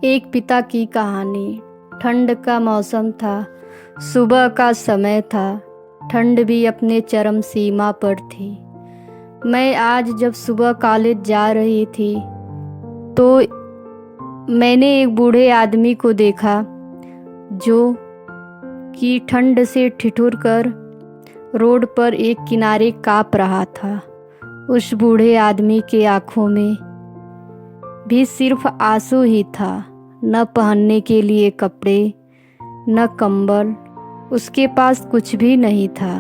एक पिता की कहानी। ठंड का मौसम था, सुबह का समय था। ठंड भी अपने चरम सीमा पर थी। मैं आज जब सुबह कॉलेज जा रही थी तो मैंने एक बूढ़े आदमी को देखा जो कि ठंड से ठिठुर कर रोड पर एक किनारे काँप रहा था। उस बूढ़े आदमी के आँखों में भी सिर्फ आंसू ही था। न पहनने के लिए कपड़े, न कंबल, उसके पास कुछ भी नहीं था।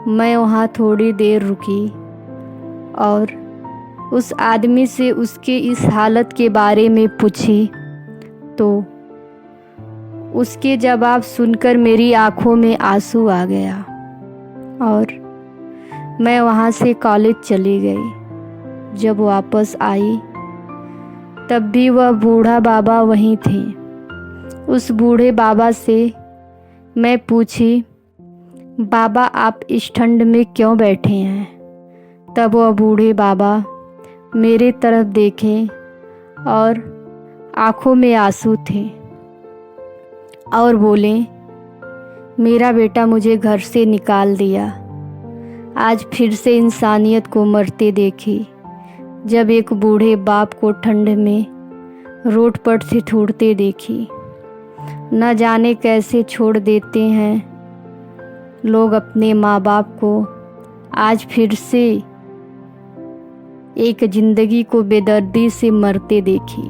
मैं वहाँ थोड़ी देर रुकी और उस आदमी से उसके इस हालत के बारे में पूछी तो उसके जवाब सुनकर मेरी आंखों में आंसू आ गया और मैं वहाँ से कॉलेज चली गई। जब वापस आई तब भी वह बूढ़ा बाबा वहीं थे। उस बूढ़े बाबा से मैं पूछी, बाबा आप इस ठंड में क्यों बैठे हैं? तब वह बूढ़े बाबा मेरे तरफ देखे और आंखों में आंसू थे और बोले, मेरा बेटा मुझे घर से निकाल दिया। आज फिर से इंसानियत को मरते देखी। जब एक बूढ़े बाप को ठंड में रोड पर ठिठुरते देखी। न जाने कैसे छोड़ देते हैं लोग अपने माँ बाप को। आज फिर से एक जिंदगी को बेदर्दी से मरते देखी।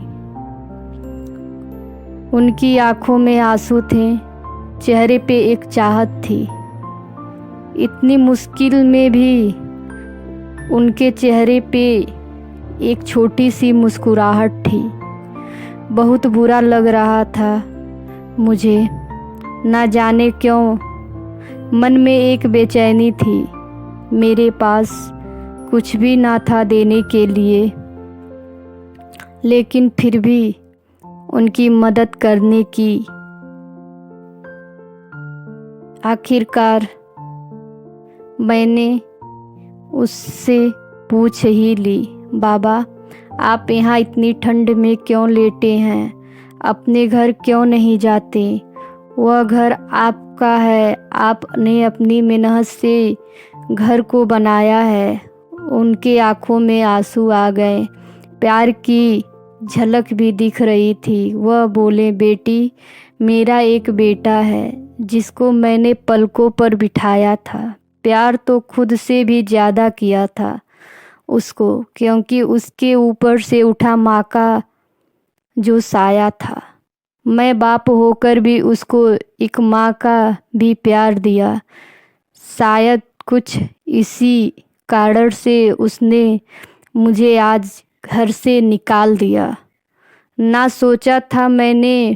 उनकी आंखों में आंसू थे, चेहरे पे एक चाहत थी। इतनी मुश्किल में भी उनके चेहरे पे एक छोटी सी मुस्कुराहट थी। बहुत बुरा लग रहा था मुझे। ना जाने क्यों मन में एक बेचैनी थी। मेरे पास कुछ भी ना था देने के लिए, लेकिन फिर भी उनकी मदद करने की आखिरकार मैंने उससे पूछ ही ली, बाबा आप यहाँ इतनी ठंड में क्यों लेटे हैं? अपने घर क्यों नहीं जाते? वह घर आपका है, आपने अपनी मेहनत से घर को बनाया है। उनके आंखों में आंसू आ गए, प्यार की झलक भी दिख रही थी। वह बोले, बेटी मेरा एक बेटा है जिसको मैंने पलकों पर बिठाया था। प्यार तो खुद से भी ज़्यादा किया था उसको, क्योंकि उसके ऊपर से उठा माँ का जो साया था। मैं बाप होकर भी उसको एक माँ का भी प्यार दिया। शायद कुछ इसी कारण से उसने मुझे आज घर से निकाल दिया। ना सोचा था मैंने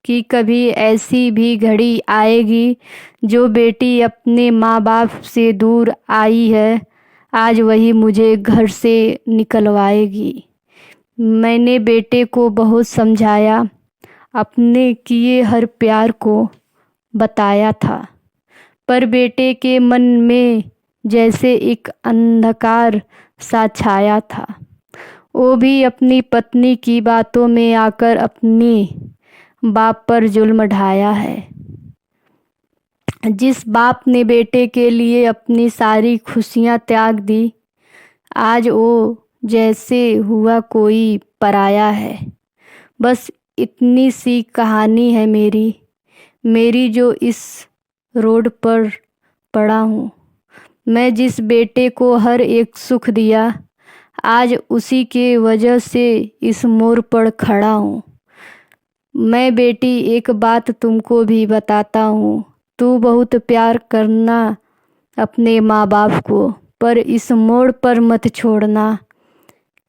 कि कभी ऐसी भी घड़ी आएगी जो बेटी अपने माँ बाप से दूर आई है, आज वही मुझे घर से निकलवाएगी। मैंने बेटे को बहुत समझाया, अपने किए हर प्यार को बताया था, पर बेटे के मन में जैसे एक अंधकार सा छाया था। वो भी अपनी पत्नी की बातों में आकर अपने बाप पर जुल्म ढाया है। जिस बाप ने बेटे के लिए अपनी सारी खुशियां त्याग दी, आज वो जैसे हुआ कोई पराया है। बस इतनी सी कहानी है मेरी जो इस रोड पर पड़ा हूँ। मैं जिस बेटे को हर एक सुख दिया, आज उसी के वजह से इस मोड़ पर खड़ा हूँ। मैं बेटी एक बात तुमको भी बताता हूँ, तू बहुत प्यार करना अपने माँ बाप को, पर इस मोड़ पर मत छोड़ना।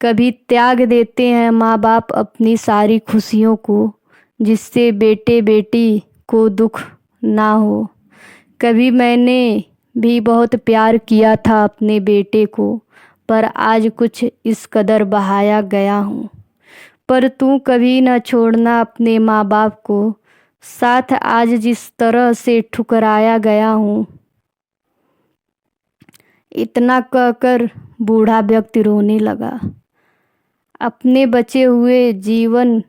कभी त्याग देते हैं माँ बाप अपनी सारी खुशियों को, जिससे बेटे बेटी को दुख ना हो। कभी मैंने भी बहुत प्यार किया था अपने बेटे को, पर आज कुछ इस कदर बहाया गया हूँ। पर तू कभी न छोड़ना अपने माँ बाप को, साथ आज जिस तरह से ठुकराया गया हूँ। इतना कहकर बूढ़ा व्यक्ति रोने लगा। अपने बचे हुए जीवन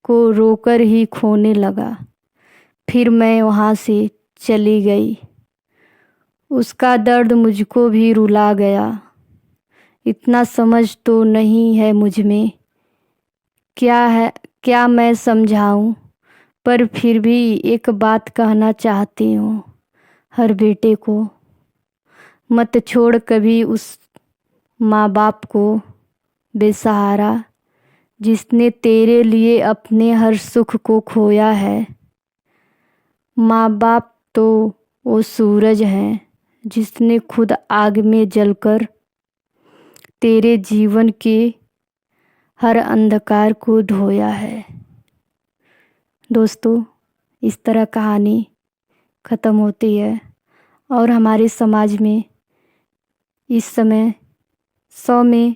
को रोकर ही खोने लगा। फिर मैं वहाँ से चली गई। उसका दर्द मुझको भी रुला गया। इतना समझ तो नहीं है मुझ में, क्या मैं समझाऊं, पर फिर भी एक बात कहना चाहती हूँ हर बेटे को, मत छोड़ कभी उस माँ बाप को बेसहारा, जिसने तेरे लिए अपने हर सुख को खोया है। माँ बाप तो वो सूरज हैं जिसने खुद आग में जलकर तेरे जीवन के हर अंधकार को ढोया है। दोस्तों, इस तरह कहानी ख़त्म होती है और हमारे समाज में इस समय 100 में